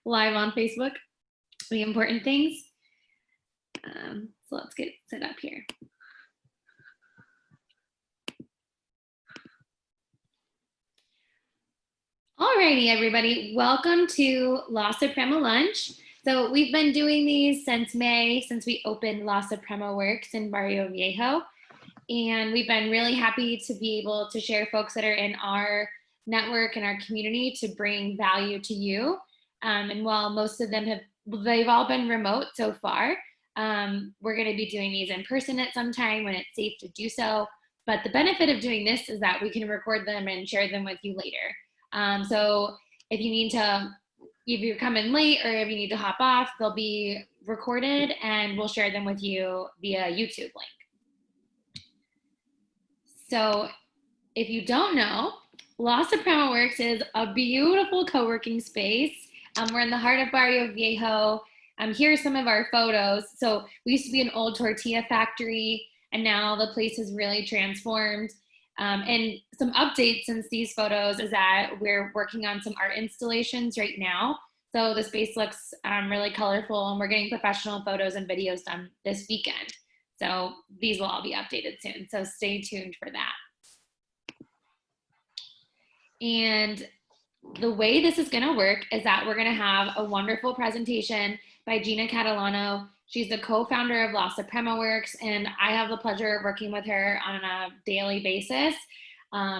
live on Facebook, the important things. So let's get set up here. Alrighty, everybody, welcome to La Suprema Lunch. So we've been doing these since May, since we opened La Suprema Works in Barrio Viejo. And we've been really happy to be able to share folks that are in our network and our community to bring value to you. And while most of them they've all been remote so far, we're going to be doing these in person at some time when it's safe to do so. But the benefit of doing this is that we can record them and share them with you later. So if you need to, if you come in late or if you need to hop off, they'll be recorded and we'll share them with you via YouTube link. So if you don't know, La Suprema Works is a beautiful co-working space. We're in the heart of Barrio Viejo. Here are some of our photos. So we used to be an old tortilla factory, and now the place has really transformed. And some updates since these photos is that we're working on some art installations right now. So the space looks really colorful, and we're getting professional photos and videos done this weekend. So these will all be updated soon. So stay tuned for that. And the way this is going to work is that we're going to have a wonderful presentation by Gina Catalano. She's the co-founder of La Suprema Works, and I have the pleasure of working with her on a daily basis.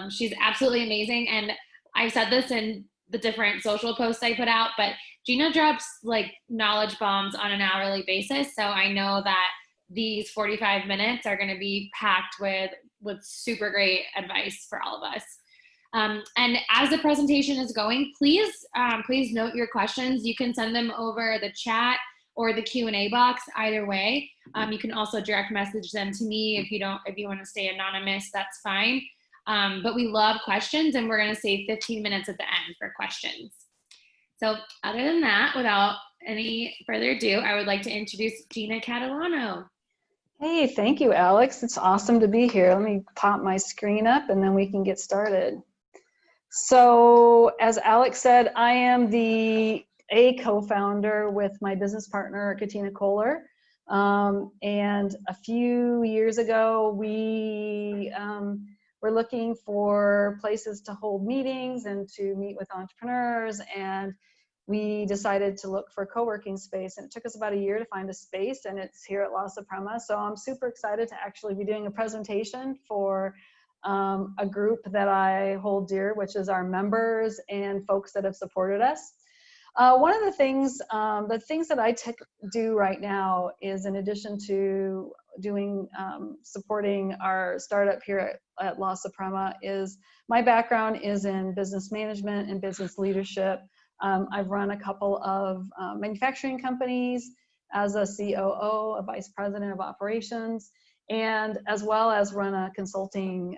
She's absolutely amazing, and I've said this in the different social posts I put out, but Gina drops like knowledge bombs on an hourly basis, so I know that these 45 minutes are going to be packed with super great advice for all of us. And as the presentation is going, please note your questions. You can send them over the chat or the Q&A box, either way. You can also direct message them to me if you want to stay anonymous, that's fine. But we love questions, and we're going to save 15 minutes at the end for questions. So other than that, without any further ado, I would like to introduce Gina Catalano. Hey, thank you, Alex. It's awesome to be here. Let me pop my screen up and then we can get started. So as Alex said, I am a co-founder with my business partner, Katina Kohler. And a few years ago, we were looking for places to hold meetings and to meet with entrepreneurs. And we decided to look for a co-working space, and it took us about a year to find a space, and it's here at La Suprema. So I'm super excited to actually be doing a presentation for a group that I hold dear, which is our members and folks that have supported us. One of the things that I do right now is, in addition to doing supporting our startup here at La Suprema, is my background is in business management and business leadership. I've run a couple of manufacturing companies as a COO, a vice president of operations, and as well as run a consulting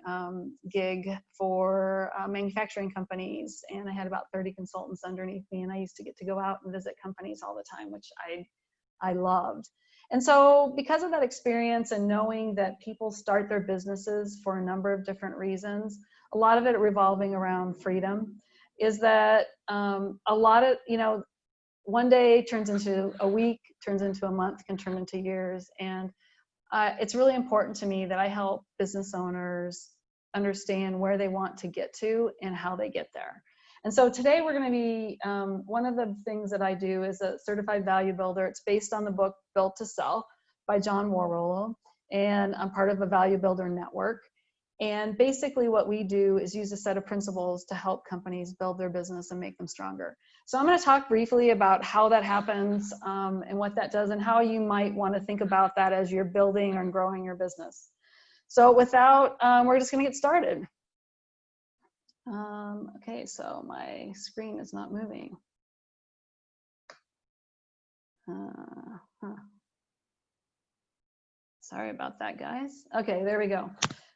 gig for manufacturing companies. And I had about 30 consultants underneath me, and I used to get to go out and visit companies all the time, which I loved. And so because of that experience and knowing that people start their businesses for a number of different reasons, a lot of it revolving around freedom, is that a lot of, one day turns into a week, turns into a month, can turn into years. And it's really important to me that I help business owners understand where they want to get to and how they get there. And so today we're going to be, one of the things that I do is a certified value builder. It's based on the book Built to Sell by John Warrolo, and I'm part of a value builder network. And basically what we do is use a set of principles to help companies build their business and make them stronger. So I'm going to talk briefly about how that happens and what that does and how you might want to think about that as you're building and growing your business. So we're just going to get started. Okay, so my screen is not moving. Sorry about that, guys. Okay, there we go.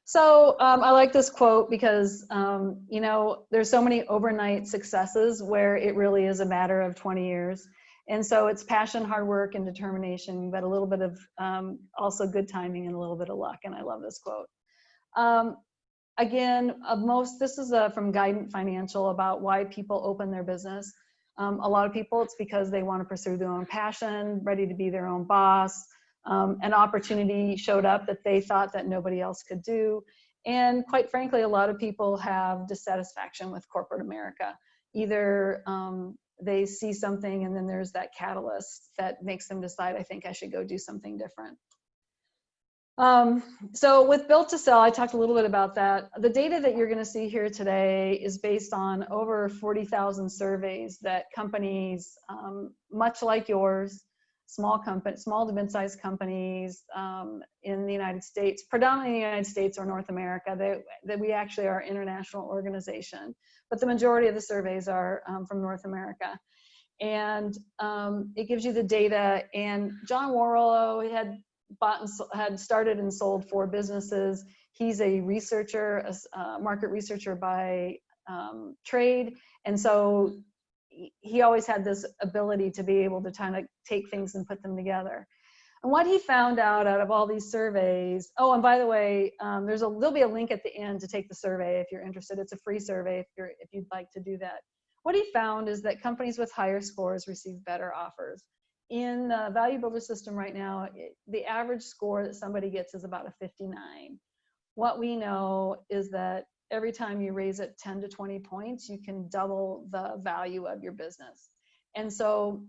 So I like this quote because, there's so many overnight successes where it really is a matter of 20 years. And so it's passion, hard work, and determination, but a little bit of also good timing and a little bit of luck. And I love this quote. Again, this is from Guidant Financial about why people open their business. A lot of people, it's because they want to pursue their own passion, ready to be their own boss. An opportunity showed up that they thought that nobody else could do. And quite frankly, a lot of people have dissatisfaction with corporate America. Either they see something and then there's that catalyst that makes them decide, I think I should go do something different. So with Built to Sell, I talked a little bit about that. The data that you're going to see here today is based on over 40,000 surveys that companies, much like yours, small to mid-sized companies in the United States, predominantly in the United States or North America, that we actually are an international organization, but the majority of the surveys are from North America. And it gives you the data. And John Warlow had started and sold 4 businesses. He's a researcher, a market researcher by trade. And so he always had this ability to be able to kind of take things and put them together. And what he found out of all these surveys, oh, and by the way, there'll be a link at the end to take the survey if you're interested. It's a free survey if you'd like to do that. What he found is that companies with higher scores receive better offers. In the Value Builder system right now, the average score that somebody gets is about a 59. What we know is that every time you raise it 10 to 20 points, you can double the value of your business. And so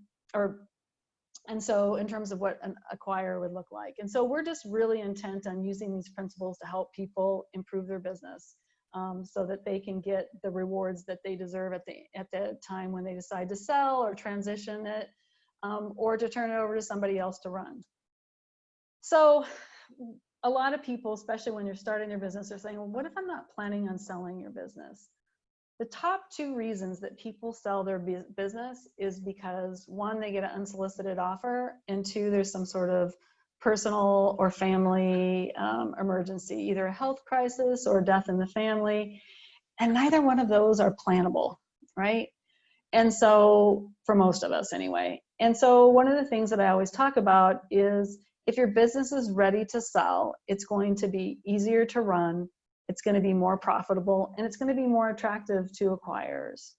in terms of what an acquirer would look like. And so we're just really intent on using these principles to help people improve their business so that they can get the rewards that they deserve at the time when they decide to sell or transition it. Or to turn it over to somebody else to run. So a lot of people, especially when you're starting your business, are saying, well, what if I'm not planning on selling your business? The top 2 reasons that people sell their business is because 1, they get an unsolicited offer, and 2, there's some sort of personal or family emergency, either a health crisis or death in the family. And neither one of those are plannable, right? And so, for most of us anyway. And so one of the things that I always talk about is if your business is ready to sell, it's going to be easier to run, it's going to be more profitable, and it's going to be more attractive to acquirers.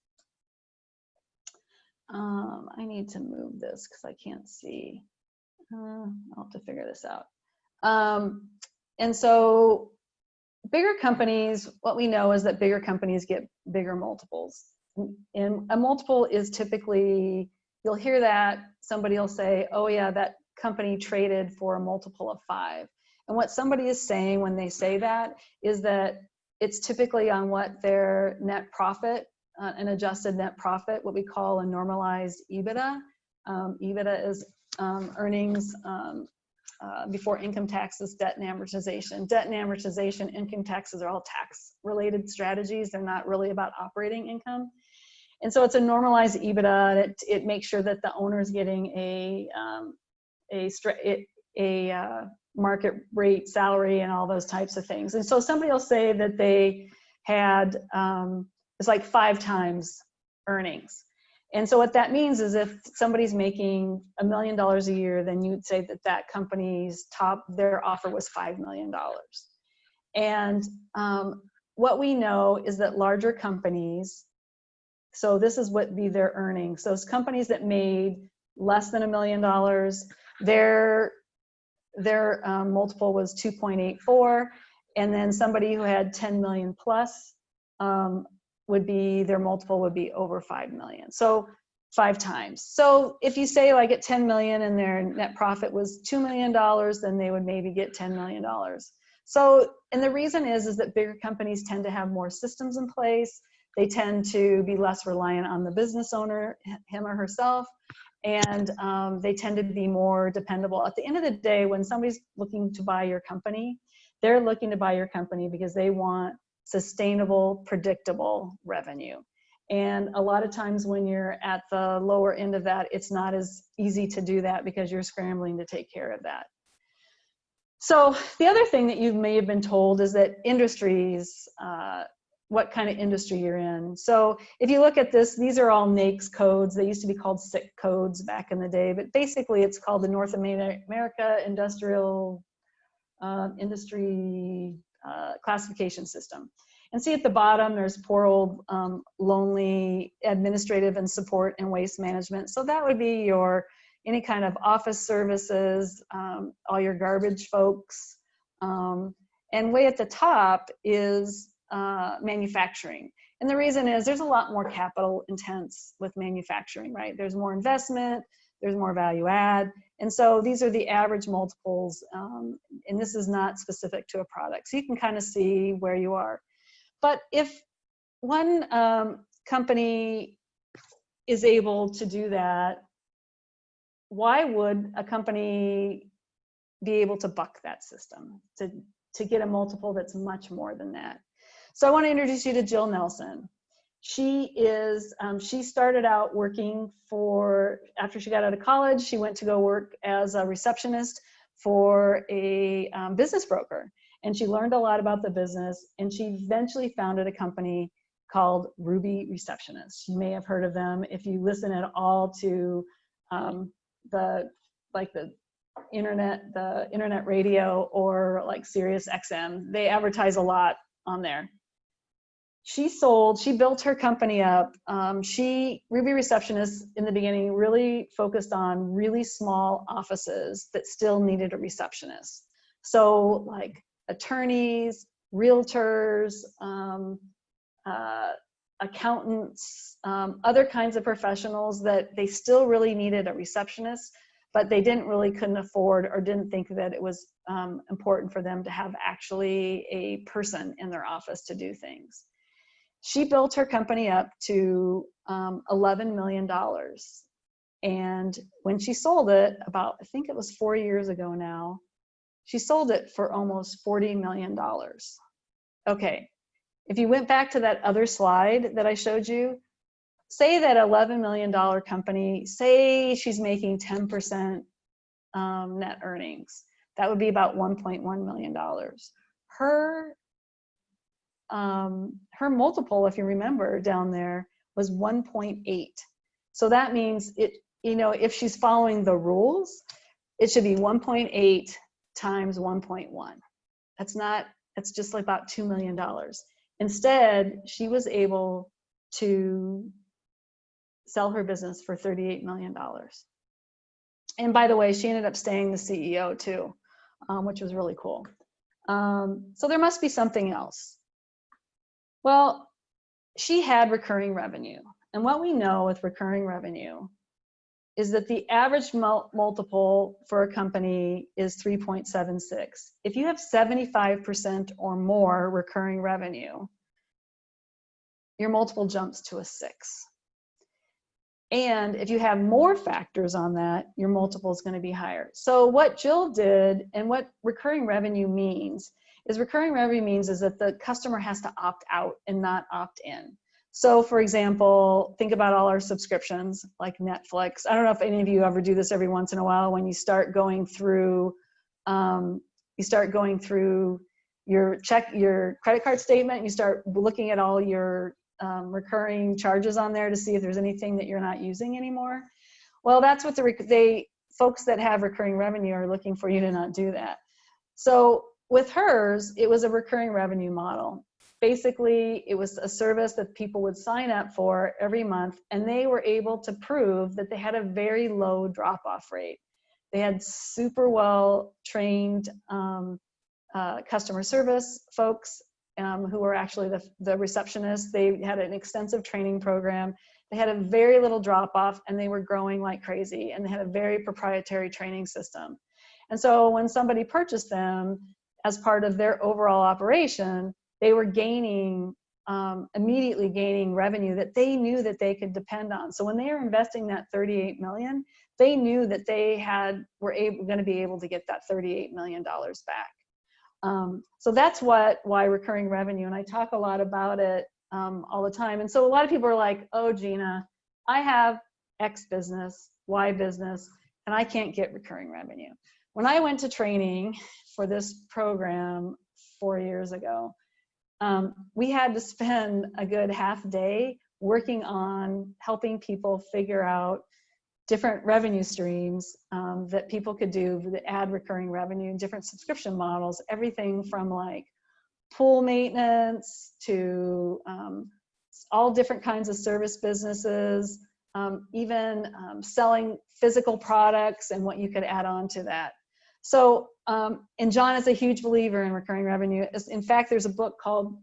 I need to move this because I can't see. I'll have to figure this out. And so bigger companies, what we know is that bigger companies get bigger multiples. And a multiple is typically, you'll hear that somebody will say, oh yeah, that company traded for a multiple of 5. And what somebody is saying when they say that is that it's typically on what their net profit, an adjusted net profit, what we call a normalized EBITDA. EBITDA is earnings before income taxes, debt and amortization. Debt and amortization, income taxes are all tax related strategies. They're not really about operating income. And so it's a normalized EBITDA, and it makes sure that the owner is getting a market rate salary and all those types of things. And so somebody will say that they had, it's like 5 times earnings. And so what that means is if somebody's making $1 million a year, then you'd say that that company's their offer was $5 million. And what we know is that larger companies, so this is what be their earnings. Those companies that made less than $1 million, their multiple was 2.84, and then somebody who had 10 million plus their multiple would be over 5 million. So 5 times. So if you say like at 10 million and their net profit was $2 million, then they would maybe get $10 million. So, and the reason is that bigger companies tend to have more systems in place. They tend to be less reliant on the business owner, him or herself, and they tend to be more dependable. At the end of the day, when somebody's looking to buy your company, they're looking to buy your company because they want sustainable, predictable revenue. And a lot of times when you're at the lower end of that, it's not as easy to do that because you're scrambling to take care of that. So the other thing that you may have been told is that industries, what kind of industry you're in. So if you look at this, these are all NAICS codes. They used to be called SIC codes back in the day, but basically it's called the North America Industrial Industry Classification System. And see at the bottom, there's poor old lonely administrative and support and waste management. So that would be your any kind of office services, all your garbage folks. And way at the top is manufacturing. And the reason is there's a lot more capital intense with manufacturing, right? There's more investment, there's more value add. And so these are the average multiples. And this is not specific to a product. So you can kind of see where you are. But if one company is able to do that, why would a company be able to buck that system to get a multiple that's much more than that? So I want to introduce you to Jill Nelson. She is, she started out working after she got out of college, she went to go work as a receptionist for a business broker. And she learned a lot about the business, and she eventually founded a company called Ruby Receptionists. You may have heard of them if you listen at all to the internet radio or like Sirius XM. They advertise a lot on there. She built her company up. Ruby Receptionists in the beginning really focused on really small offices that still needed a receptionist. So like attorneys, realtors, accountants, other kinds of professionals that they still really needed a receptionist, but they couldn't afford or didn't think that it was important for them to have actually a person in their office to do things. She built her company up to $11 million. And when she sold it I think it was 4 years ago now, she sold it for almost $40 million. Okay, if you went back to that other slide that I showed you, say that $11 million company, say she's making 10% net earnings. That would be about $1.1 million. Her multiple, if you remember down there, was 1.8. So that means if she's following the rules, it should be 1.8 times 1.1. That's just like about $2 million. Instead, she was able to sell her business for $38 million. And by the way, she ended up staying the CEO too, which was really cool. So there must be something else. Well, she had recurring revenue. And what we know with recurring revenue is that the average multiple for a company is 3.76. If you have 75% or more recurring revenue, your multiple jumps to a 6. And if you have more factors on that, your multiple is going to be higher. So what Jill did, and what recurring revenue means, is that the customer has to opt out and not opt in. So for example, think about all our subscriptions like Netflix. I don't know if any of you ever do this every once in a while when you start going through your credit card statement, you start looking at all your recurring charges on there to see if there's anything that you're not using anymore. Well, that's what folks that have recurring revenue are looking for you to not do that. So with hers, it was a recurring revenue model. Basically, it was a service that people would sign up for every month, and they were able to prove that they had a very low drop-off rate. They had super well-trained customer service folks who were actually the receptionists. They had an extensive training program. They had a very little drop-off, and they were growing like crazy, and they had a very proprietary training system. And so when somebody purchased them as part of their overall operation, they were immediately gaining revenue that they knew that they could depend on. So when they were investing that $38 million, they knew that they were going to be able to get that $38 million back. So that's why recurring revenue, and I talk a lot about it all the time. And so a lot of people are like, oh, Gina, I have X business, Y business, and I can't get recurring revenue. When I went to training for this program 4 years ago, we had to spend a good half day working on helping people figure out different revenue streams that people could do that add recurring revenue, different subscription models, everything from like pool maintenance to all different kinds of service businesses, even selling physical products and what you could add on to that. So, and John is a huge believer in recurring revenue. In fact, there's a book called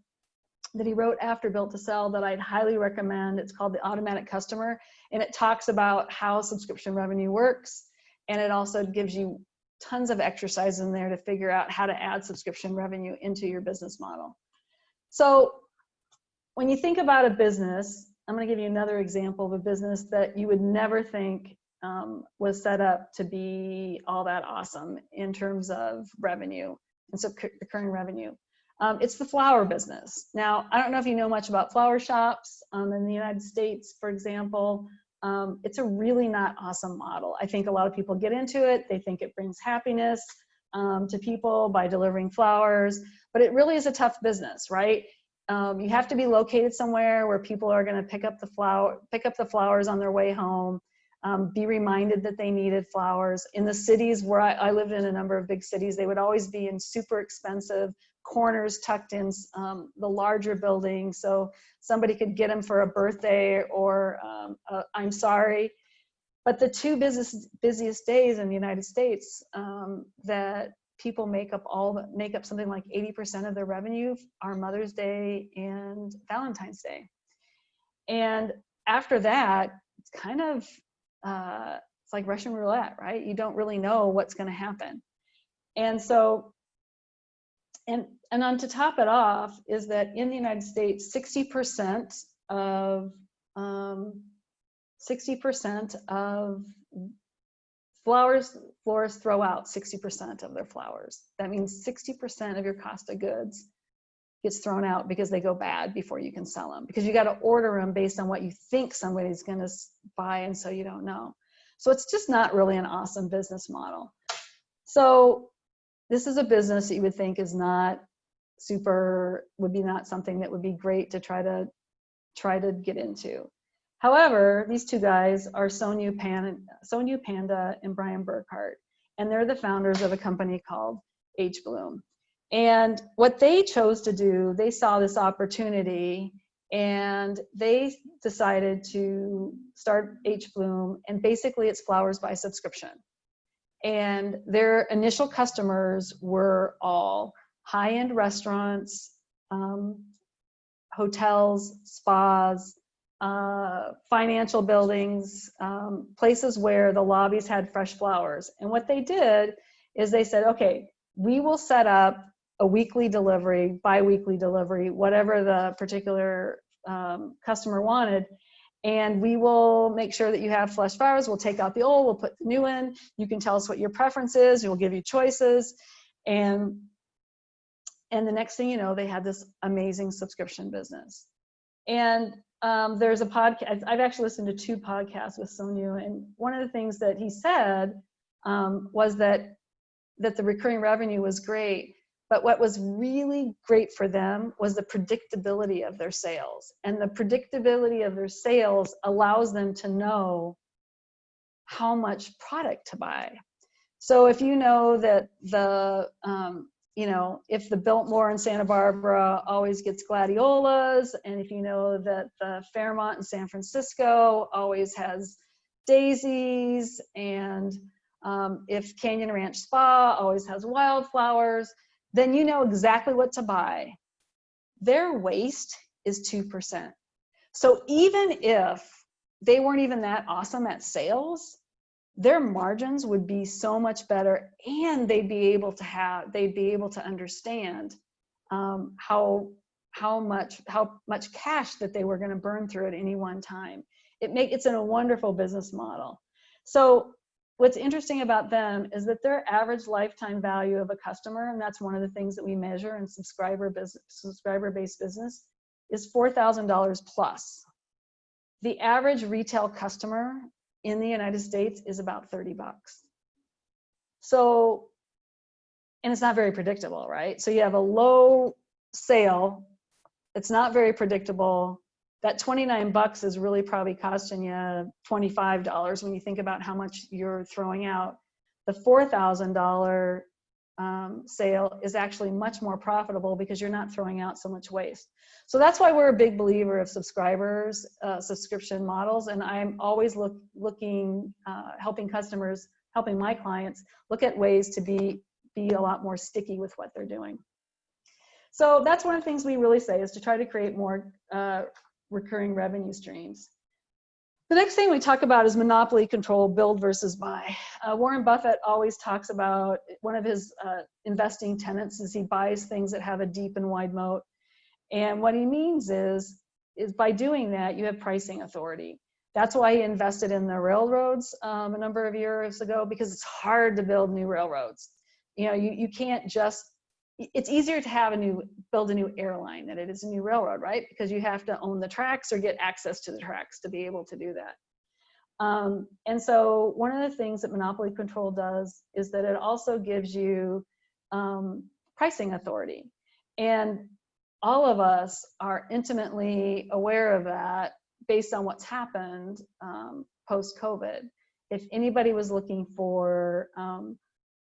that he wrote after Built to Sell that I'd highly recommend. It's called The Automatic Customer, and it talks about how subscription revenue works. And it also gives you tons of exercise in there to figure out how to add subscription revenue into your business model. So when you think about a business, I'm going to give you another example of a business that you would never think was set up to be all that awesome in terms of revenue and recurring revenue. It's the flower business. Now, I don't know if you know much about flower shops in the United States, for example. It's a really not awesome model. I think a lot of people get into it. They think it brings happiness to people by delivering flowers, but it really is a tough business, right? You have to be located somewhere where people are going to pick up the flowers on their way home, be reminded that they needed flowers. In the cities where I lived in a number of big cities, they would always be in super expensive corners tucked in the larger buildings, so somebody could get them for a birthday or I'm sorry. But the two busiest days in the United States that people make up something like 80% of their revenue are Mother's Day and Valentine's Day. And after that, it's kind of it's like Russian roulette, right? You don't really know what's going to happen. And so and on to top it off is that in the United States, 60% of florists throw out 60% of their flowers. That means 60% of your cost of goods gets thrown out because they go bad before you can sell them, because you got to order them based on what you think somebody's going to buy, and so you don't know. So it's just not really an awesome business model. So this is a business that you would think is not not something that would be great to try to get into. However, these two guys are Sonyu Panda and Brian Burkhart, and they're the founders of a company called H Bloom. And what they chose to do, they saw this opportunity and they decided to start H Bloom, and basically it's flowers by subscription. And their initial customers were all high-end restaurants, hotels, spas, financial buildings, places where the lobbies had fresh flowers. And what they did is they said, okay, we will set up a weekly delivery, bi-weekly delivery, whatever the particular customer wanted, and we will make sure that you have fresh flowers. We'll take out the old, we'll put the new in. You can tell us what your preference is. We'll give you choices. And the next thing you know, they had this amazing subscription business. And there's a podcast, I've actually listened to 2 podcasts with Sonyu, and one of the things that he said was that the recurring revenue was great, but what was really great for them was the predictability of their sales. And the predictability of their sales allows them to know how much product to buy. So if you know that if the Biltmore in Santa Barbara always gets gladiolas, and if you know that the Fairmont in San Francisco always has daisies, and if Canyon Ranch Spa always has wildflowers, then you know exactly what to buy. Their waste is 2%. So even if they weren't even that awesome at sales, their margins would be so much better, and they'd be able to understand how much cash that they were going to burn through at any one time. It's a wonderful business model. So what's interesting about them is that their average lifetime value of a customer, and that's one of the things that we measure in subscriber-based business, is $4,000 plus. The average retail customer in the United States is about $30. So, and it's not very predictable, right? So you have a low sale, it's not very predictable. That $29 is really probably costing you $25 when you think about how much you're throwing out. The $4,000 sale is actually much more profitable because you're not throwing out so much waste. So that's why we're a big believer of subscribers, subscription models, and I'm always looking, helping my clients look at ways to be a lot more sticky with what they're doing. So that's one of the things we really say, is to try to create more recurring revenue streams. The next thing we talk about is monopoly control, build versus buy. Warren Buffett always talks about, one of his investing tenets is he buys things that have a deep and wide moat. And what he means is by doing that, you have pricing authority. That's why he invested in the railroads a number of years ago, because it's hard to build new railroads. You know, you can't just, it's easier to build a new airline than it is a new railroad, right? Because you have to own the tracks or get access to the tracks to be able to do that. And so one of the things that monopoly control does is that it also gives you pricing authority. And all of us are intimately aware of that based on what's happened post-COVID. If anybody was looking for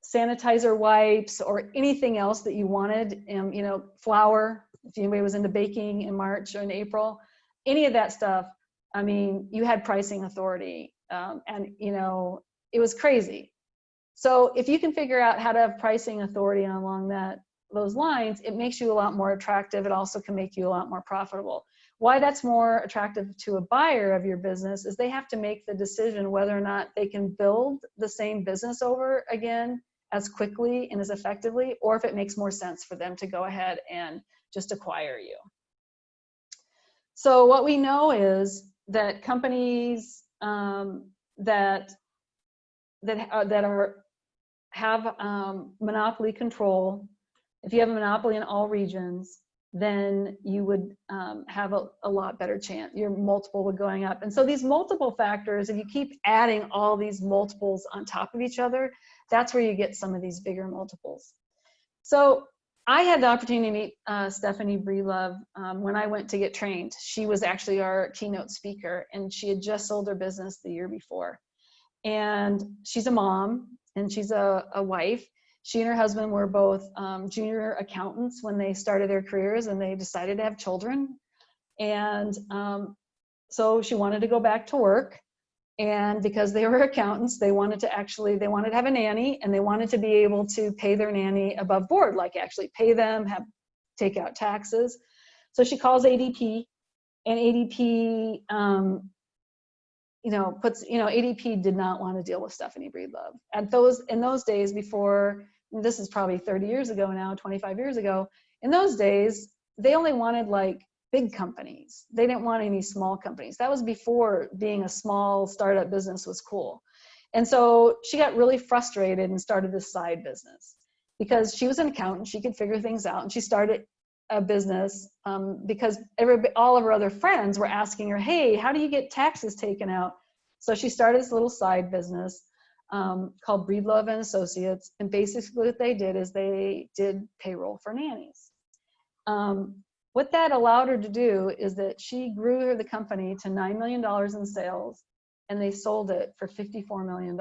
sanitizer wipes or anything else that you wanted, you know, flour, if anybody was into baking in March or in April, any of that stuff, I mean, you had pricing authority, and you know, it was crazy. So if you can figure out how to have pricing authority along those lines, it makes you a lot more attractive. It also can make you a lot more profitable. Why that's more attractive to a buyer of your business is they have to make the decision whether or not they can build the same business over again as quickly and as effectively, or if it makes more sense for them to go ahead and just acquire you. So what we know is that companies that have monopoly control, if you have a monopoly in all regions, then you would have a lot better chance. Your multiple would going up. And so these multiple factors, if you keep adding all these multiples on top of each other, that's where you get some of these bigger multiples. So I had the opportunity to meet Stephanie Breedlove when I went to get trained. She was actually our keynote speaker, and she had just sold her business the year before. And she's a mom, and she's a wife. She and her husband were both junior accountants when they started their careers, and they decided to have children. And so she wanted to go back to work. And because they were accountants, they wanted to have a nanny, and they wanted to be able to pay their nanny above board, like actually pay them, take out taxes. So she calls ADP, and ADP, ADP did not want to deal with Stephanie Breedlove. In those days before, this is probably 30 years ago now, 25 years ago, in those days, they only wanted like big companies. They didn't want any small companies. That was before being a small startup business was cool. And so she got really frustrated and started this side business because she was an accountant. She could figure things out, and she started a business because all of her other friends were asking her, hey, how do you get taxes taken out? So she started this little side business called Breedlove and Associates. And basically what they did is they did payroll for nannies. What that allowed her to do is that she grew the company to $9 million in sales, and they sold it for $54 million.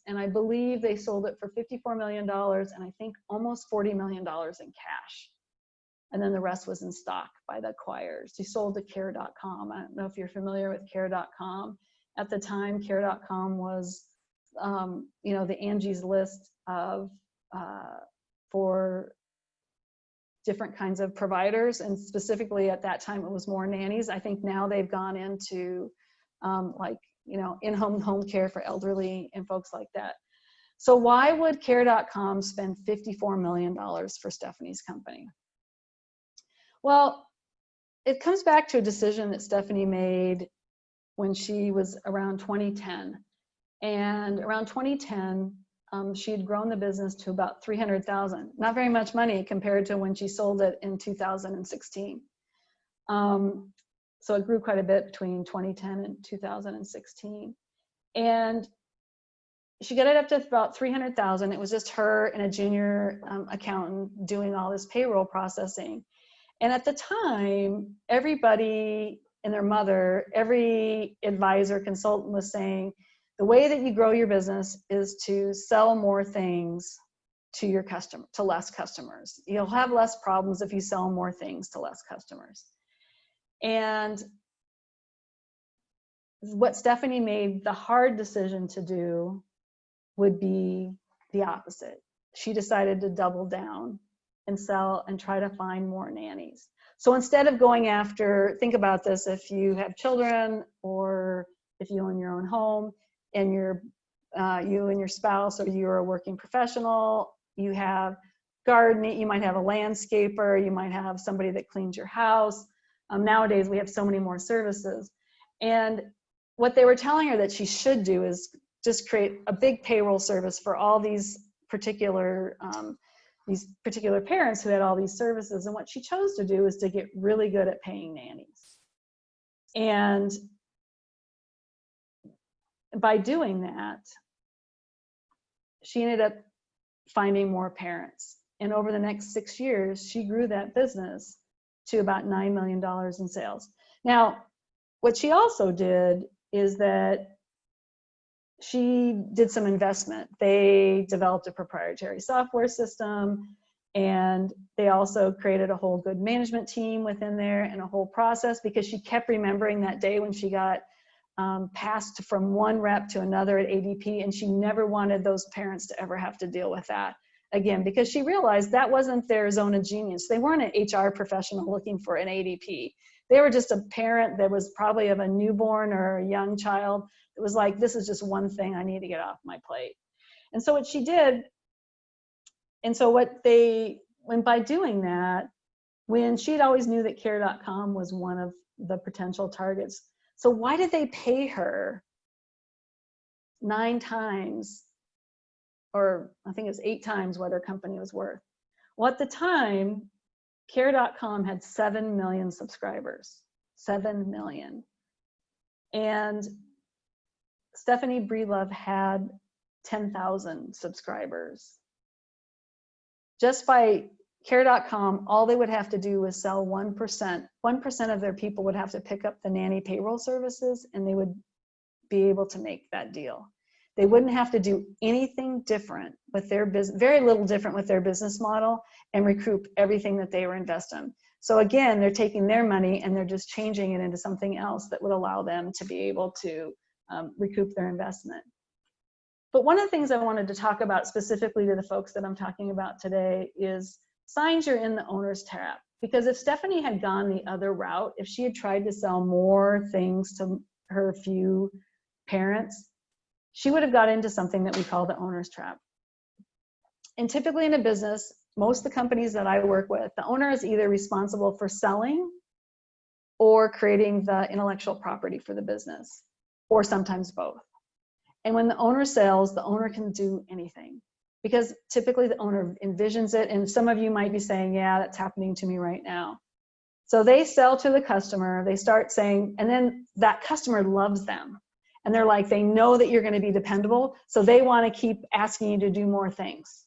And I believe they sold it for $54 million, and I think almost $40 million in cash. And then the rest was in stock by the acquirers. She sold to Care.com. I don't know if you're familiar with Care.com. At the time, Care.com was, the Angie's List of for different kinds of providers, and specifically at that time it was more nannies. I think now they've gone into in-home home care for elderly and folks like that. So why would Care.com spend $54 million for Stephanie's company? Well, it comes back to a decision that Stephanie made when she was around 2010. And around 2010, she had grown the business to about $300,000. Not very much money compared to when she sold it in 2016. So it grew quite a bit between 2010 and 2016. And she got it up to about $300,000. It was just her and a junior accountant doing all this payroll processing. And at the time, everybody and their mother, every advisor, consultant was saying, the way that you grow your business is to sell more things to your customer, to less customers. You'll have less problems if you sell more things to less customers. And what Stephanie made the hard decision to do would be the opposite. She decided to double down and sell and try to find more nannies. So instead of going after, think about this, if you have children or if you own your own home and you and your spouse, or you're a working professional, you have gardening, you might have a landscaper, you might have somebody that cleans your house. Nowadays we have so many more services. And what they were telling her that she should do is just create a big payroll service for all these particular parents who had all these services. And what she chose to do is to get really good at paying nannies. And by doing that, she ended up finding more parents. And over the next 6 years, she grew that business to about $9 million in sales. Now, what she also did is that she did some investment. They developed a proprietary software system, and they also created a whole good management team within there and a whole process, because she kept remembering that day when she got passed from one rep to another at ADP, and she never wanted those parents to ever have to deal with that again, because she realized that wasn't their zone of genius. They weren't an HR professional looking for an ADP. They were just a parent that was probably of a newborn or a young child. It was like, this is just one thing I need to get off my plate. And so what she did, and so by doing that, when she'd always knew that Care.com was one of the potential targets. So why did they pay her 9 times, or I think it's 8 times what her company was worth? Well, at the time, Care.com had 7 million subscribers, 7 million. And Stephanie Breedlove had 10,000 subscribers. Just by Care.com, all they would have to do was sell 1%. 1% of their people would have to pick up the nanny payroll services, and they would be able to make that deal. They wouldn't have to do anything different with their business, very little different with their business model, and recoup everything that they were investing. So again, they're taking their money and they're just changing it into something else that would allow them to be able to recoup their investment. But one of the things I wanted to talk about specifically to the folks that I'm talking about today is signs you're in the owner's trap. Because if Stephanie had gone the other route, if she had tried to sell more things to her few parents, she would have got into something that we call the owner's trap. And typically in a business, most of the companies that I work with, the owner is either responsible for selling or creating the intellectual property for the business, or sometimes both. And when the owner sells, the owner can do anything, because typically the owner envisions it. And some of you might be saying, yeah, that's happening to me right now. So they sell to the customer, they start saying, and then that customer loves them. And they're like, they know that you're going to be dependable, so they want to keep asking you to do more things.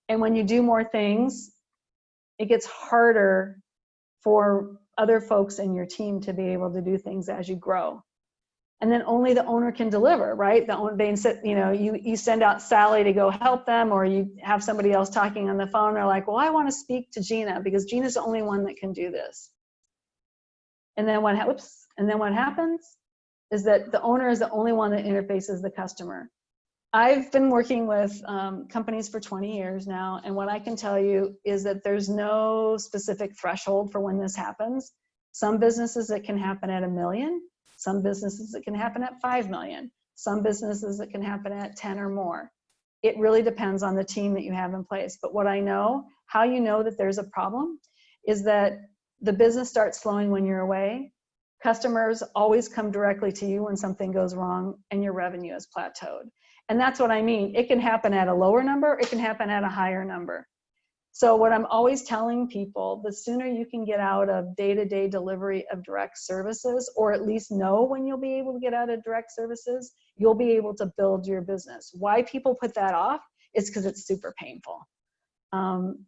And when you do more things, it gets harder for other folks in your team to be able to do things as you grow. And then only the owner can deliver, right? You send out Sally to go help them, or you have somebody else talking on the phone. They're like, well, I want to speak to Gina because Gina's the only one that can do this. And then what happens is that the owner is the only one that interfaces the customer. I've been working with companies for 20 years now, and what I can tell you is that there's no specific threshold for when this happens. Some businesses it can happen at 1 million, some businesses it can happen at 5 million, some businesses it can happen at 10 or more. It really depends on the team that you have in place. But what I know, how you know that there's a problem, is that the business starts slowing when you're away. Customers always come directly to you when something goes wrong and your revenue is plateaued. And that's what I mean. It can happen at a lower number, it can happen at a higher number. So what I'm always telling people, the sooner you can get out of day-to-day delivery of direct services, or at least know when you'll be able to get out of direct services, you'll be able to build your business. Why people put that off is because it's super painful.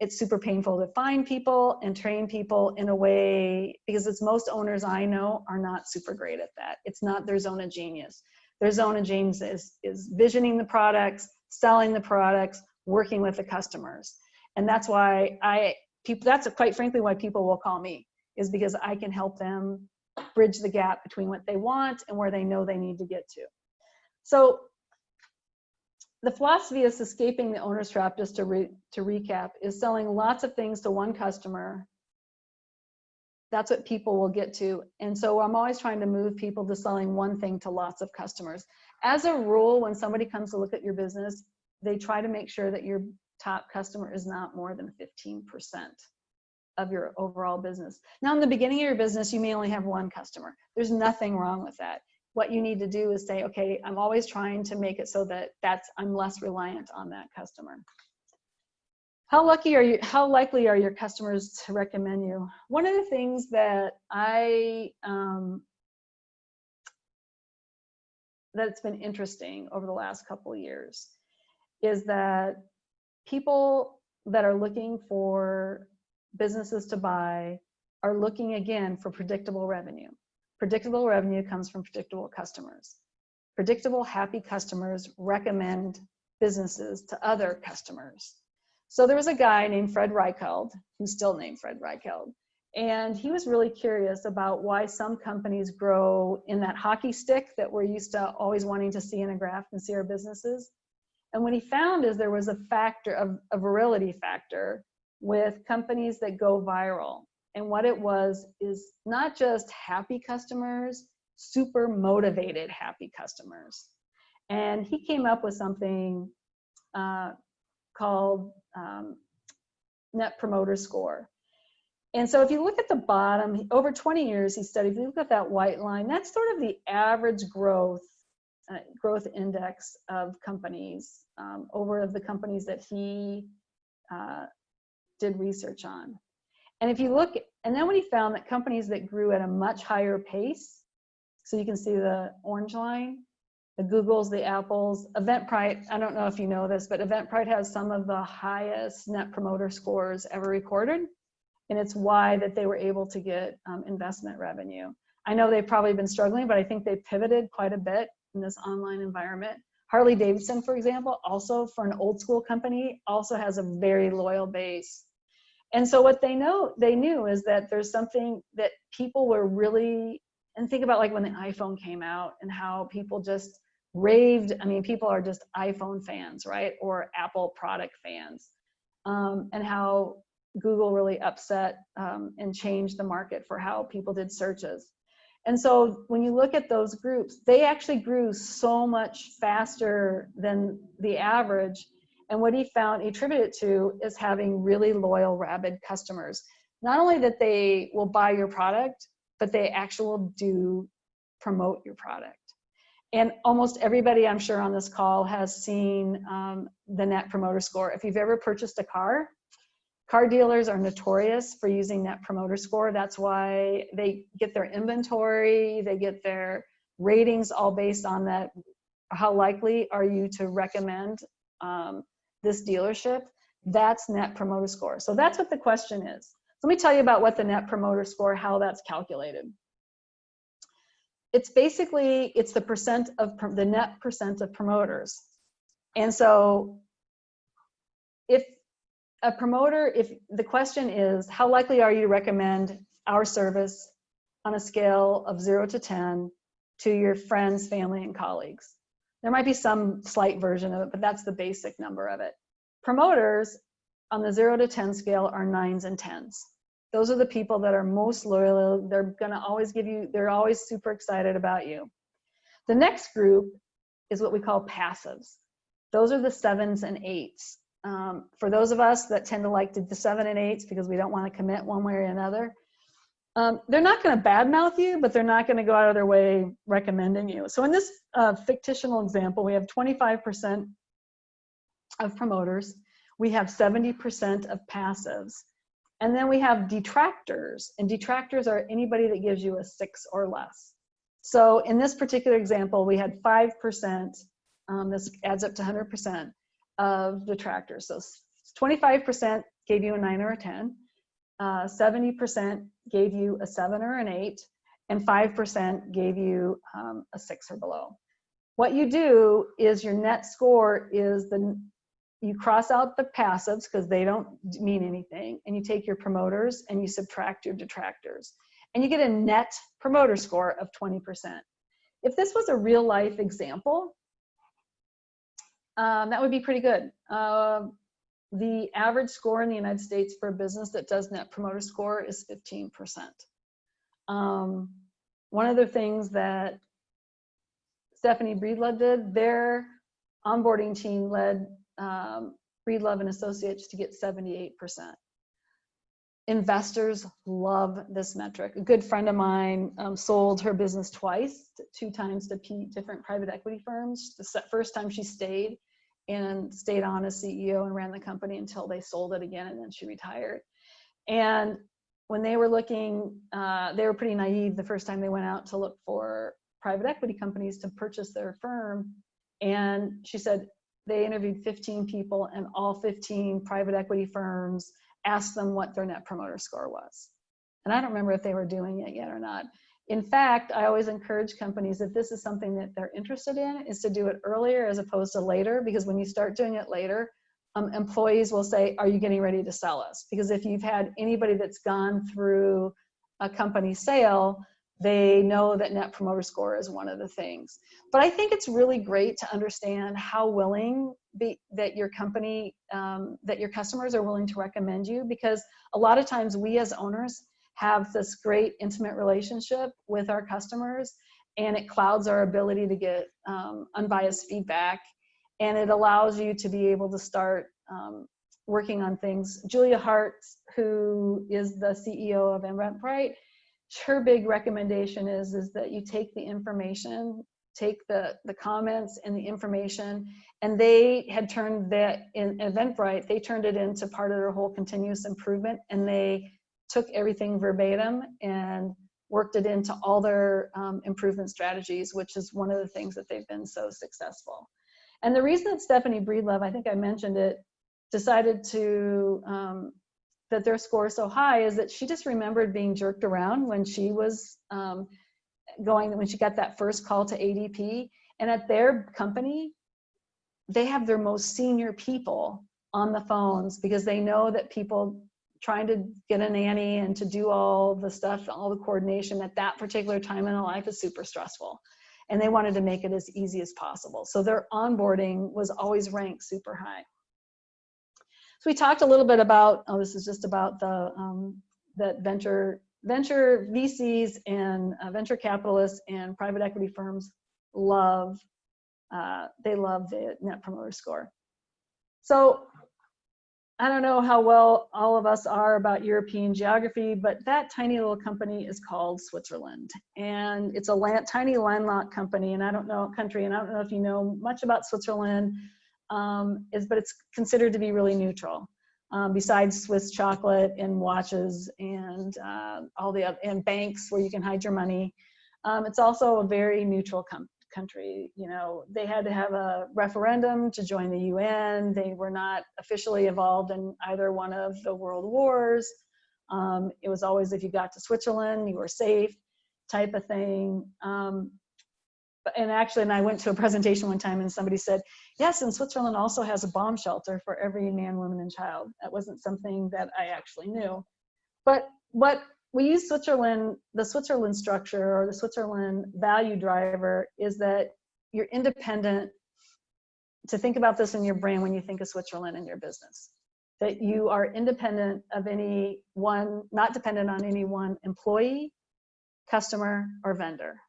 It's super painful to find people and train people in a way, because most owners I know are not super great at that. It's not their zone of genius. Their zone of genius is visioning the products, selling the products, working with the customers. And that's why that's quite frankly why people will call me, is because I can help them bridge the gap between what they want and where they know they need to get to. So the philosophy is escaping the owner's trap, just to recap, is selling lots of things to one customer. That's what people will get to. And so I'm always trying to move people to selling one thing to lots of customers. As a rule, when somebody comes to look at your business, they try to make sure that your top customer is not more than 15% of your overall business. Now, in the beginning of your business, you may only have one customer. There's nothing wrong with that. What you need to do is say, okay, I'm always trying to make it so that I'm less reliant on that customer. How likely are your customers to recommend you? One of the things that that's been interesting over the last couple of years is that people that are looking for businesses to buy are looking again for predictable revenue. Predictable revenue comes from predictable customers. Predictable, happy customers recommend businesses to other customers. So there was a guy named Fred Reichheld, who's still named Fred Reichheld, and he was really curious about why some companies grow in that hockey stick that we're used to always wanting to see in a graph and see our businesses. And what he found is there was a virility factor with companies that go viral. And what it was is not just happy customers, super motivated happy customers. And he came up with something called Net Promoter Score. And so if you look at the bottom, over 20 years he studied, if you look at that white line, that's sort of the average growth index of companies over the companies that he did research on. And if you look, and then when he found that companies that grew at a much higher pace, so you can see the orange line, the Googles, the Apples, Eventbrite, I don't know if you know this, but Eventbrite has some of the highest net promoter scores ever recorded. And it's why that they were able to get investment revenue. I know they've probably been struggling, but I think they pivoted quite a bit in this online environment. Harley Davidson, for example, also for an old school company, also has a very loyal base. And so what they knew is that there's something that people were really, and think about like when the iPhone came out and how people just raved. I mean, people are just iPhone fans, right? Or Apple product fans. And how Google really upset and changed the market for how people did searches. And so when you look at those groups, they actually grew so much faster than the average. And what he found, he attributed it to, is having really loyal, rabid customers. Not only that they will buy your product, but they actually do promote your product. And almost everybody, I'm sure, on this call has seen the Net Promoter Score. If you've ever purchased a car dealers are notorious for using Net Promoter Score. That's why they get their inventory, they get their ratings all based on that. How likely are you to recommend this dealership? That's Net Promoter Score. So that's what the question is. Let me tell you about what the Net Promoter Score, how that's calculated. It's basically, it's the the net percent of promoters. And so if the question is, how likely are you to recommend our service on a scale of 0 to 10 to your friends, family, and colleagues? There might be some slight version of it, but that's the basic number of it. Promoters on the 0 to 10 scale are 9s and 10s. Those are the people that are most loyal. They're gonna always they're always super excited about you. The next group is what we call passives. Those are the 7s and 8s. For those of us that tend to like the 7 and 8s because we don't want to commit one way or another, they're not going to badmouth you, but they're not going to go out of their way recommending you. So in this fictional example, we have 25% of promoters, we have 70% of passives, and then we have detractors. And detractors are anybody that gives you a 6 or less. So in this particular example, we had 5%, this adds up to 100%. Of detractors. So 25% gave you a 9 or a 10, 70% gave you a 7 or an 8, and 5% gave you a 6 or below. What you do is your net score is you cross out the passives because they don't mean anything, and you take your promoters and you subtract your detractors, and you get a net promoter score of 20%. If this was a real life example, that would be pretty good. The average score in the United States for a business that does net promoter score is 15%. One of the things that Stephanie Breedlove did, their onboarding team led Breedlove and Associates to get 78%. Investors love this metric. A good friend of mine sold her business twice, 2 times to different private equity firms. The first time she stayed on as CEO and ran the company until they sold it again, and then she retired. And when they were looking, they were pretty naive the first time they went out to look for private equity companies to purchase their firm. And she said they interviewed 15 people, and all 15 private equity firms asked them what their net promoter score was. And I don't remember if they were doing it yet or not. In fact, I always encourage companies, if this is something that they're interested in, is to do it earlier as opposed to later, because when you start doing it later, employees will say, are you getting ready to sell us? Because if you've had anybody that's gone through a company sale, they know that net promoter score is one of the things. But I think it's really great to understand how willing that your company, that your customers are willing to recommend you, because a lot of times we as owners have this great intimate relationship with our customers, and it clouds our ability to get unbiased feedback, and it allows you to be able to start working on things. Julia Hart, who is the CEO of Eventbrite, her big recommendation is that you take the information, take the comments and the information, and they had turned that in Eventbrite, they turned it into part of their whole continuous improvement, and they took everything verbatim and worked it into all their improvement strategies, which is one of the things that they've been so successful. And the reason that Stephanie Breedlove, I think I mentioned it, decided to, that their score is so high is that she just remembered being jerked around when she was when she got that first call to ADP. And at their company, they have their most senior people on the phones because they know that people trying to get a nanny and to do all the stuff, all the coordination at that particular time in their life is super stressful. And they wanted to make it as easy as possible. So their onboarding was always ranked super high. So we talked a little bit about, this is just about the that venture VCs and venture capitalists and private equity firms love, they love the net promoter score. So I don't know how well all of us are about European geography, but that tiny little company is called Switzerland. And it's a tiny landlocked company, and I don't know if you know much about Switzerland, but it's considered to be really neutral. Besides Swiss chocolate and watches and all the other, and banks where you can hide your money. It's also a very neutral country. You know, they had to have a referendum to join the UN. They were not officially involved in either one of the world wars. It was always, if you got to Switzerland, you were safe type of thing. And I went to a presentation one time and somebody said, yes, and Switzerland also has a bomb shelter for every man, woman, and child. That wasn't something that I actually knew. But what we use the Switzerland structure or the Switzerland value driver is that you're independent. To think about this in your brain when you think of Switzerland in your business, that you are independent of not dependent on any one employee, customer, or vendor.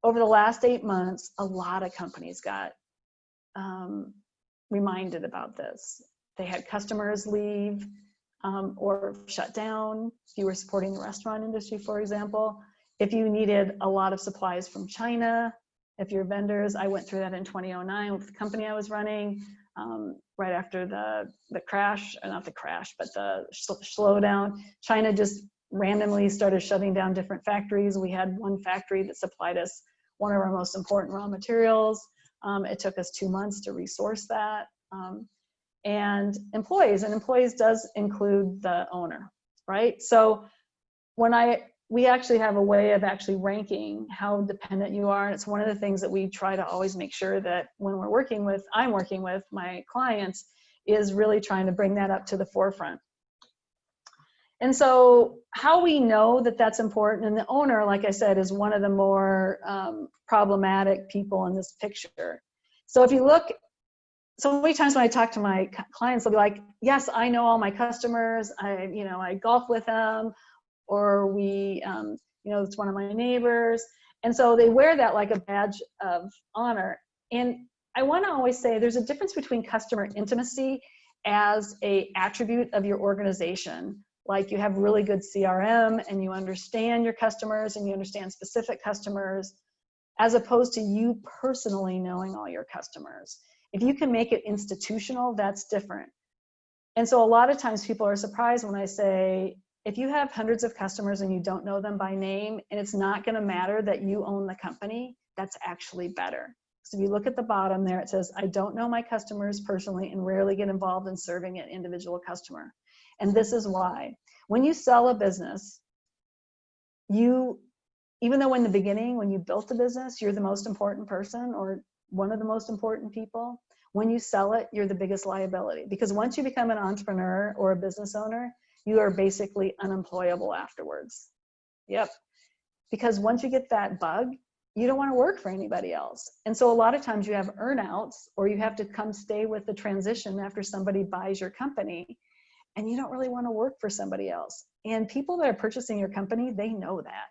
Over the last 8 months, a lot of companies got reminded about this. They had customers leave or shut down. If you were supporting the restaurant industry, for example, if you needed a lot of supplies from China, if your vendors, I went through that in 2009 with the company I was running, right after the crash, not the crash, but the slowdown. China just randomly started shutting down different factories. We had one factory that supplied us one of our most important raw materials. It took us 2 months to resource that. And employees does include the owner, right? So we actually have a way of actually ranking how dependent you are. And it's one of the things that we try to always make sure that when I'm working with my clients, is really trying to bring that up to the forefront. And so how we know that that's important, and the owner, like I said, is one of the more problematic people in this picture. So if you look, so many times when I talk to my clients, they'll be like, yes, I know all my customers, I golf with them, or it's one of my neighbors. And so they wear that like a badge of honor. And I want to always say there's a difference between customer intimacy as an attribute of your organization. Like you have really good CRM and you understand your customers and you understand specific customers, as opposed to you personally knowing all your customers. If you can make it institutional, that's different. And so a lot of times people are surprised when I say, if you have hundreds of customers and you don't know them by name, and it's not going to matter that you own the company, that's actually better. So if you look at the bottom there, it says, I don't know my customers personally and rarely get involved in serving an individual customer. And this is why. When you sell a business, even though in the beginning, when you built the business, you're the most important person or one of the most important people, when you sell it, you're the biggest liability. Because once you become an entrepreneur or a business owner, you are basically unemployable afterwards. Yep. Because once you get that bug, you don't want to work for anybody else. And so a lot of times you have earnouts, or you have to come stay with the transition after somebody buys your company, and you don't really want to work for somebody else. And people that are purchasing your company, they know that.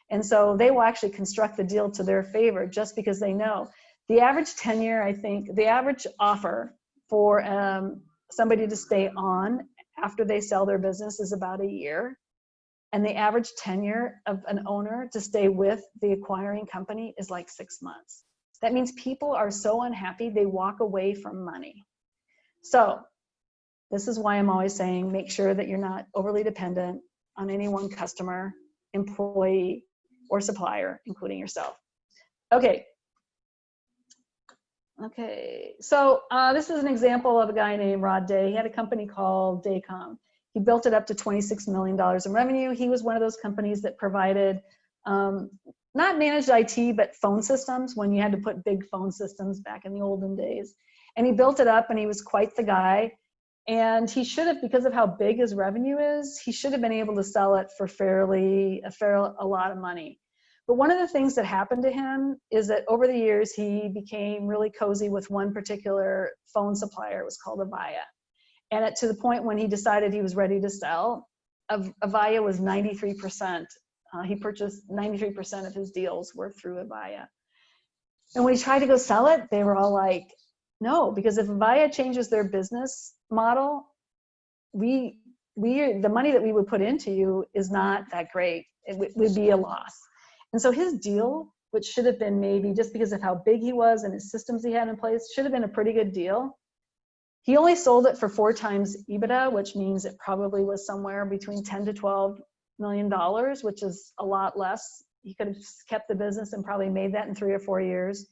And so they will actually construct the deal to their favor just because they know. The average tenure, I think, the average offer for somebody to stay on after they sell their business is about a year. And the average tenure of an owner to stay with the acquiring company is like 6 months. That means people are so unhappy, they walk away from money. So this is why I'm always saying, make sure that you're not overly dependent on any one customer, employee, or supplier, including yourself. Okay. So this is an example of a guy named Rod Day. He had a company called Daycom. He built it up to $26 million in revenue. He was one of those companies that provided not managed IT, but phone systems, when you had to put big phone systems back in the olden days. And he built it up, and he was quite the guy. And he should have, because of how big his revenue is, he should have been able to sell it for a lot of money. But one of the things that happened to him is that over the years, he became really cozy with one particular phone supplier. It was called Avaya. And to the point when he decided he was ready to sell, Avaya was 93%. He purchased 93% of his deals were through Avaya. And when he tried to go sell it, they were all like, no, because if Avaya changes their business model, the money that we would put into you is not that great. It would be a loss. And so his deal, which should have been maybe just because of how big he was and his systems he had in place, should have been a pretty good deal. He only sold it for 4 times EBITDA, which means it probably was somewhere between $10 to $12 million, which is a lot less. He could have kept the business and probably made that in 3 or 4 years.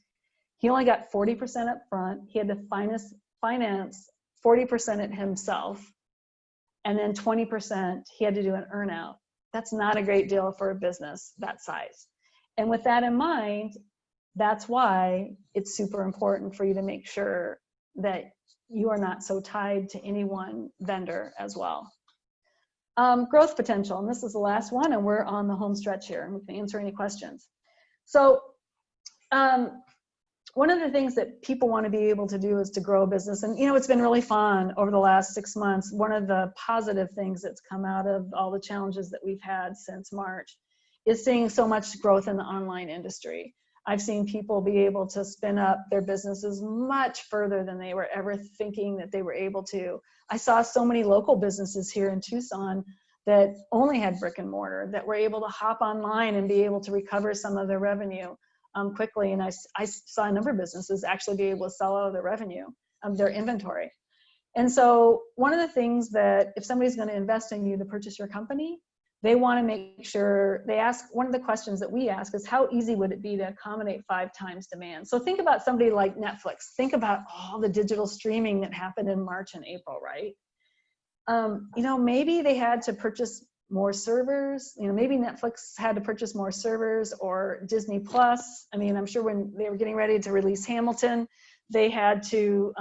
He only got 40% up front. He had to finance 40% it himself. And then 20% he had to do an earnout. That's not a great deal for a business that size. And with that in mind, that's why it's super important for you to make sure that you are not so tied to any one vendor as well. Growth potential, and this is the last one, and we're on the home stretch here, and we can answer any questions. So one of the things that people want to be able to do is to grow a business. And, it's been really fun over the last 6 months. One of the positive things that's come out of all the challenges that we've had since March is seeing so much growth in the online industry. I've seen people be able to spin up their businesses much further than they were ever thinking that they were able to. I saw so many local businesses here in Tucson that only had brick and mortar that were able to hop online and be able to recover some of their revenue quickly. And I saw a number of businesses actually be able to sell out of their revenue, their inventory. And so one of the things that if somebody's going to invest in you to purchase your company, they want to make sure one of the questions that we ask is, how easy would it be to accommodate 5 times demand? So think about somebody like Netflix. Think about all the digital streaming that happened in March and April, right? Maybe they had to purchase more servers. Maybe Netflix had to purchase more servers, or Disney Plus. I'm sure when they were getting ready to release Hamilton, they had to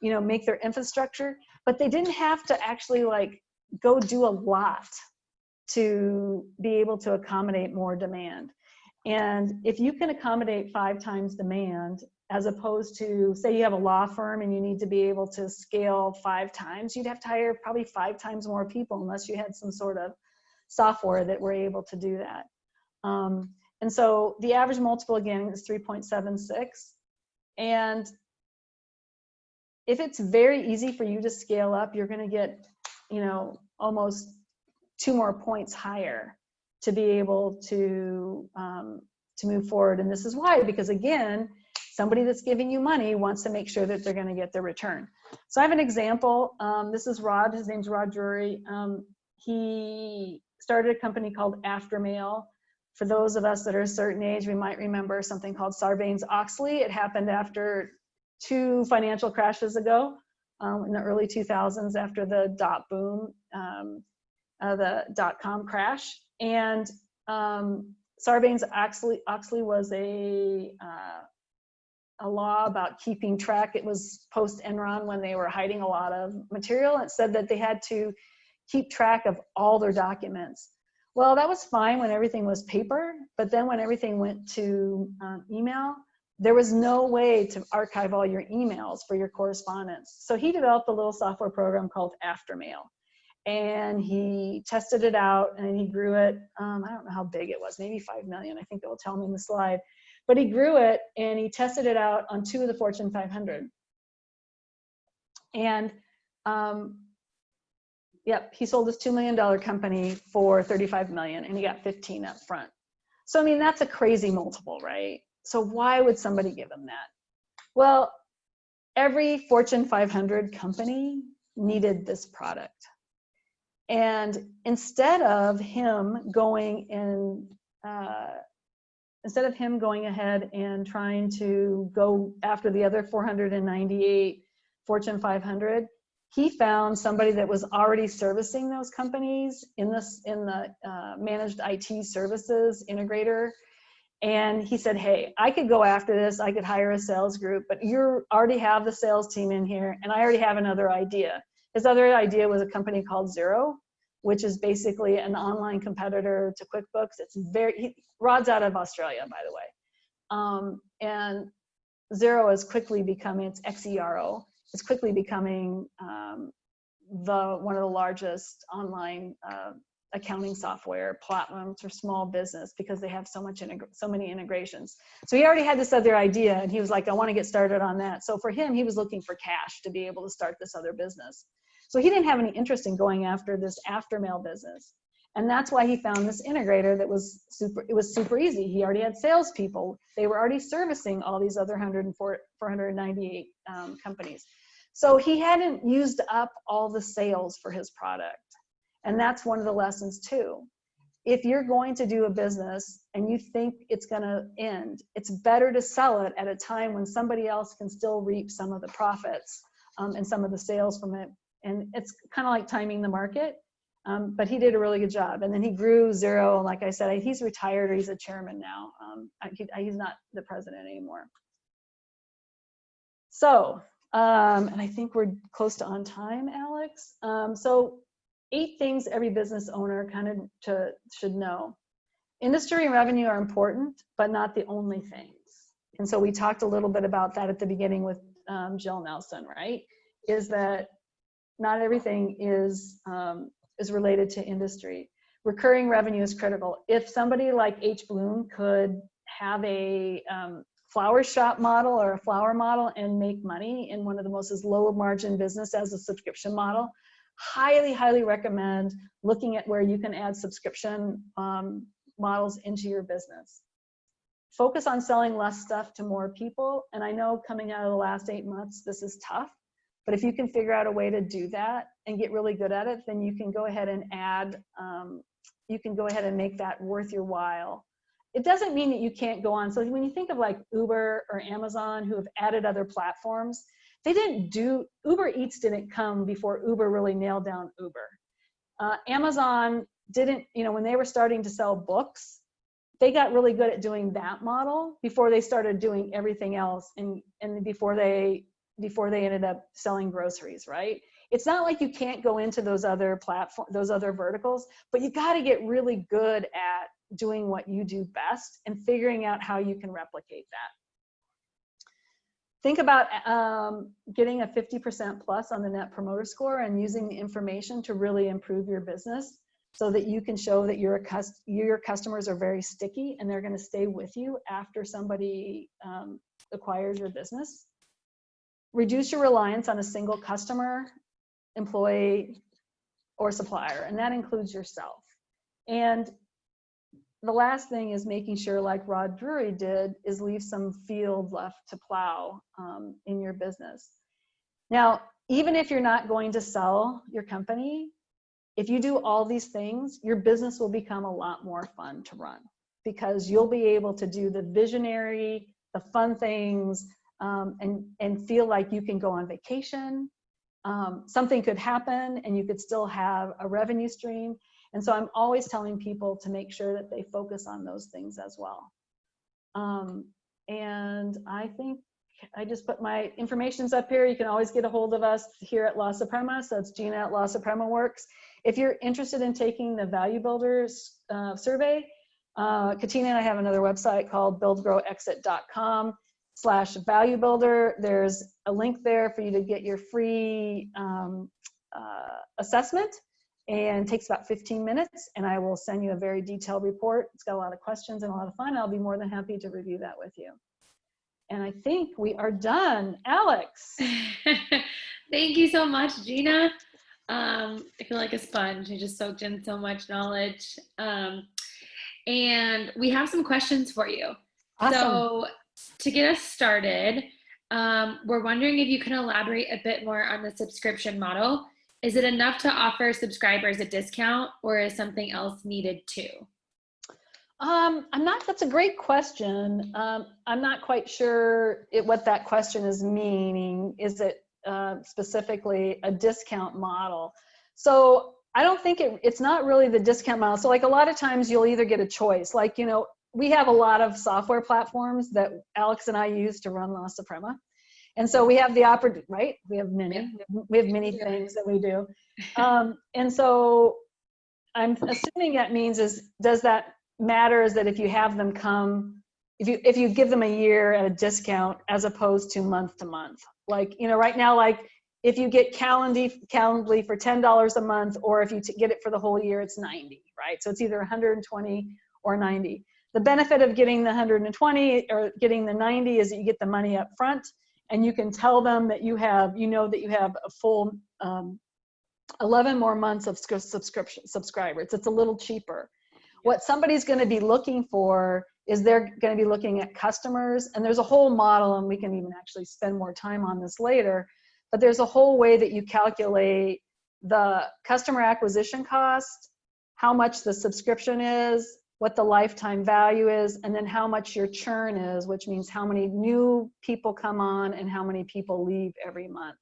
make their infrastructure, but they didn't have to actually like go do a lot to be able to accommodate more demand. And if you can accommodate 5 times demand, as opposed to, say you have a law firm and you need to be able to scale 5 times, you'd have to hire probably 5 times more people unless you had some sort of software that were able to do that. And so the average multiple, again, is 3.76. And if it's very easy for you to scale up, you're going to get, almost 2 more points higher to be able to move forward. And this is why, because again, somebody that's giving you money wants to make sure that they're going to get their return. So I have an example. This is Rod. His name's Rod Drury. He started a company called Aftermail. For those of us that are a certain age, we might remember something called Sarbanes-Oxley. It happened after 2 financial crashes ago, in the early 2000s, after the dot boom, the dot-com crash. And Sarbanes-Oxley was a law about keeping track. It was post-Enron when they were hiding a lot of material. It said that they had to keep track of all their documents. Well, that was fine when everything was paper, but then when everything went to email, there was no way to archive all your emails for your correspondence. So he developed a little software program called Aftermail. And he tested it out and he grew it. I don't know how big it was, maybe 5 million. I think it will tell me in the slide. But he grew it and he tested it out on 2 of the Fortune 500. And he sold his $2 million company for 35 million and he got 15 up front. So, I mean, that's a crazy multiple, right? So why would somebody give him that? Well, every Fortune 500 company needed this product. And instead of him going ahead and trying to go after the other 498 Fortune 500, he found somebody that was already servicing those companies in the managed IT services integrator. And he said, hey, I could go after this. I could hire a sales group, but you already have the sales team in here, and I already have another idea. His other idea was a company called Xero, which is basically an online competitor to QuickBooks. It's Rod's out of Australia, by the way. And Xero is quickly becoming, it's XERO, it's quickly becoming one of the largest online accounting software platforms for small business because they have so many integrations. So he already had this other idea and he was like, I want to get started on that. So for him, he was looking for cash to be able to start this other business. So he didn't have any interest in going after this Aftermail business. And that's why he found this integrator that was super easy. He already had salespeople. They were already servicing all these other 498 companies. So he hadn't used up all the sales for his product. And that's one of the lessons too. If you're going to do a business and you think it's gonna end, it's better to sell it at a time when somebody else can still reap some of the profits and some of the sales from it. And it's kind of like timing the market, but he did a really good job. And then he grew Xero. Like I said, he's retired or he's a chairman now. He's not the president anymore. So, and I think we're close to on time, Alex. So 8 things every business owner kind of should know. Industry and revenue are important, but not the only things. And so we talked a little bit about that at the beginning with Jill Nelson, right? Is that not everything is related to industry. Recurring revenue is critical. If somebody like H. Bloom could have a flower shop model or a flower model and make money in one of the most low margin business as a subscription model, highly, highly recommend looking at where you can add subscription models into your business. Focus on selling less stuff to more people. And I know coming out of the last 8 months, this is tough. But if you can figure out a way to do that and get really good at it, then you can go ahead and make that worth your while. It doesn't mean that you can't go on. So when you think of like Uber or Amazon who have added other platforms, Uber Eats didn't come before Uber really nailed down Uber. Amazon didn't, when they were starting to sell books, they got really good at doing that model before they started doing everything else and before they before they ended up selling groceries, right? It's not like you can't go into those other those other verticals, but you got to get really good at doing what you do best and figuring out how you can replicate that. Think about getting a 50% plus on the Net Promoter Score and using the information to really improve your business so that you can show that your customers are very sticky and they're going to stay with you after somebody acquires your business. Reduce your reliance on a single customer, employee, or supplier, and that includes yourself. And the last thing is making sure, like Rod Drury did, is leave some field left to plow in your business. Now, even if you're not going to sell your company, if you do all these things, your business will become a lot more fun to run because you'll be able to do the visionary, the fun things, and feel like you can go on vacation. Something could happen and you could still have a revenue stream. And so I'm always telling people to make sure that they focus on those things as well. And I think I just put my information's up here. You can always get a hold of us here at La Suprema. So it's Gina at La Suprema Works. If you're interested in taking the Value Builders survey, Katina and I have another website called buildgrowexit.com/value builder. There's a link there for you to get your free assessment, and it takes about 15 minutes, and I will send you a very detailed report. It's got a lot of questions and a lot of fun. I'll be more than happy to review that with you. And I think we are done. Alex. Thank you so much, Gina. I feel like a sponge. I just soaked in so much knowledge. And we have some questions for you. Awesome. So to get us started, we're wondering if you can elaborate a bit more on the subscription model. Is it enough to offer subscribers a discount, or is something else needed too? That's a great question. I'm not quite sure what that question is meaning. Is it specifically a discount model? So I don't think it's not really the discount model. So like a lot of times you'll either get a choice. Like, we have a lot of software platforms that Alex and I use to run La Suprema. And so we have the opportunity, right? We have many things that we do. And so I'm assuming that means does that matter is that if you have them come, if you give them a year at a discount as opposed to month to month, like, right now, like if you get Calendly for $10 a month, or if you get it for the whole year, it's 90, right? So it's either 120 or 90. The benefit of getting the 120 or getting the 90 is that you get the money up front, and you can tell them that you have a full 11 more months of subscribers. It's a little cheaper. What somebody's going to be looking for is they're going to be looking at customers, and there's a whole model, and we can even actually spend more time on this later, but there's a whole way that you calculate the customer acquisition cost, how much the subscription is, what the lifetime value is, and then how much your churn is, which means how many new people come on and how many people leave every month.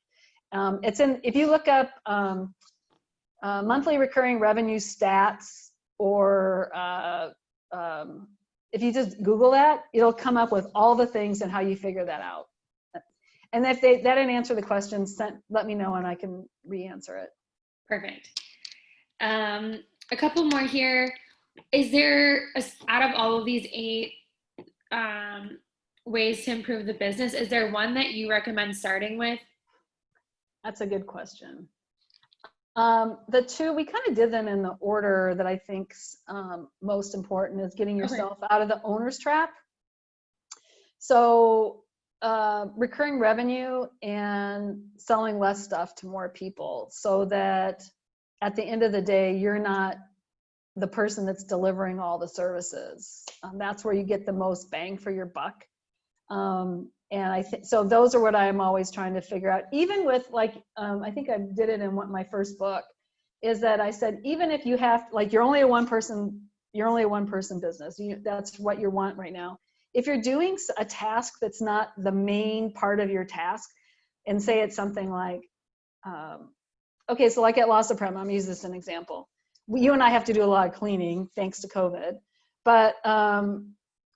If you look up monthly recurring revenue stats, or if you just Google that, it'll come up with all the things and how you figure that out. And if that didn't answer the question, let me know and I can re-answer it. Perfect. A couple more here. Is there, out of all of these 8 ways to improve the business, is there one that you recommend starting with? That's a good question. The 2, we kind of did them in the order that I think's most important, is getting yourself out of the owner's trap. So recurring revenue and selling less stuff to more people, so that at the end of the day, you're not the person that's delivering all the services. That's where you get the most bang for your buck. And I think, so those are what I'm always trying to figure out. Even with like, I think I did it in my first book, is that I said, even if you have, like, you're only a one person business, that's what you want right now. If you're doing a task that's not the main part of your task, and say it's something like, okay, so like at La Suprema, I'm using this as an example. You and I have to do a lot of cleaning thanks to COVID, but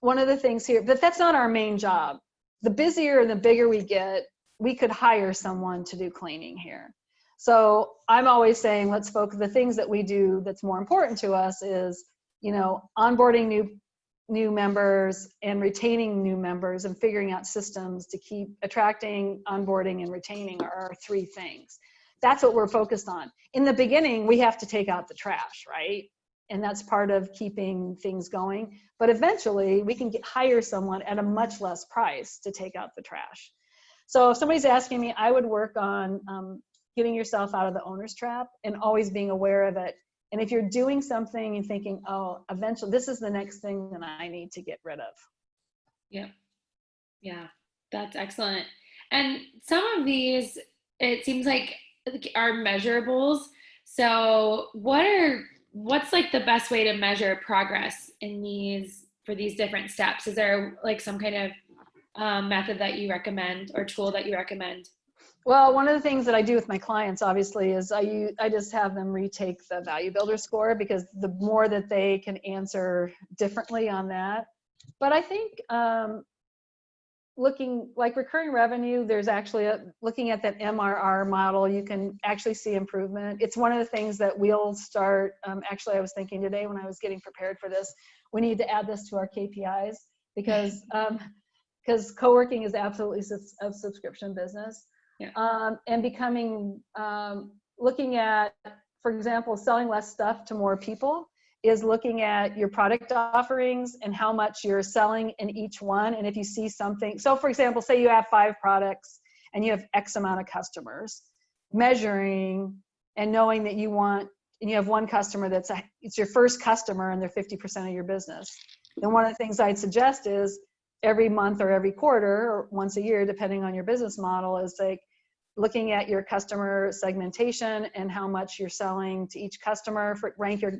one of the things here, but that's not our main job. The busier and the bigger we get, we could hire someone to do cleaning here. So I'm always saying, let's focus, the things that we do that's more important to us is, you know, onboarding new members and retaining new members and figuring out systems to keep attracting, onboarding, and retaining are our three things. That's what we're focused on. In the beginning, we have to take out the trash, right? And that's part of keeping things going. But eventually, we can hire someone at a much less price to take out the trash. So if somebody's asking me, I would work on getting yourself out of the owner's trap and always being aware of it. And if you're doing something and thinking, oh, eventually this is the next thing that I need to get rid of. Yeah. Yeah, that's excellent. And some of these, it seems like are measurables. So what's like the best way to measure progress in these, for these different steps? Is there like some kind of method that you recommend or tool that you recommend? Well, one of the things that I do with my clients, obviously, is I just have them retake the value builder score, because the more that they can answer differently on that. But I think looking like recurring revenue, there's actually looking at that MRR model, you can actually see improvement. It's one of the things that we'll start. Actually, I was thinking today when I was getting prepared for this, we need to add this to our KPIs, because co-working is absolutely a subscription business. Yeah. And becoming, looking at, for example, selling less stuff to more people is looking at your product offerings and how much you're selling in each one. And if you see something, so for example, say you have 5 products and you have X amount of customers, measuring and knowing that you want, and you have one customer it's your first customer and they're 50% of your business. Then one of the things I'd suggest is every month or every quarter or once a year, depending on your business model, is like looking at your customer segmentation and how much you're selling to each customer,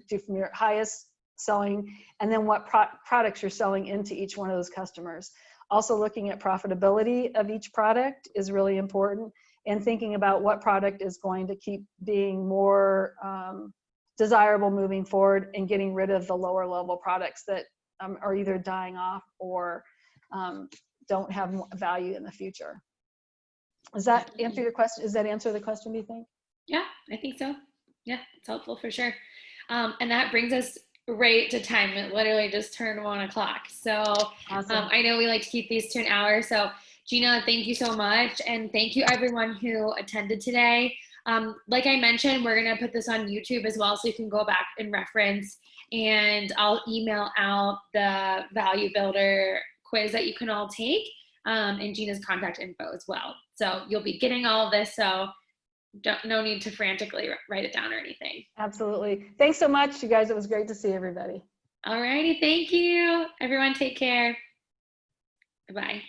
do from your highest selling, and then what products you're selling into each one of those customers. Also looking at profitability of each product is really important, and thinking about what product is going to keep being more desirable moving forward, and getting rid of the lower level products that are either dying off or don't have value in the future. Does that answer your question? Does that answer the question, do you think? Yeah, I think so. Yeah, it's helpful for sure. And that brings us right to time. It literally just turned 1 o'clock. So awesome. I know we like to keep these to an hour. So Gina, thank you so much. And thank you everyone who attended today. Like I mentioned, we're going to put this on YouTube as well, so you can go back and reference, and I'll email out the value builder quiz that you can all take, and Gina's contact info as well. So you'll be getting all of this, so no need to frantically write it down or anything. Absolutely. Thanks so much, you guys. It was great to see everybody. All righty. Thank you. Everyone take care. Bye-bye.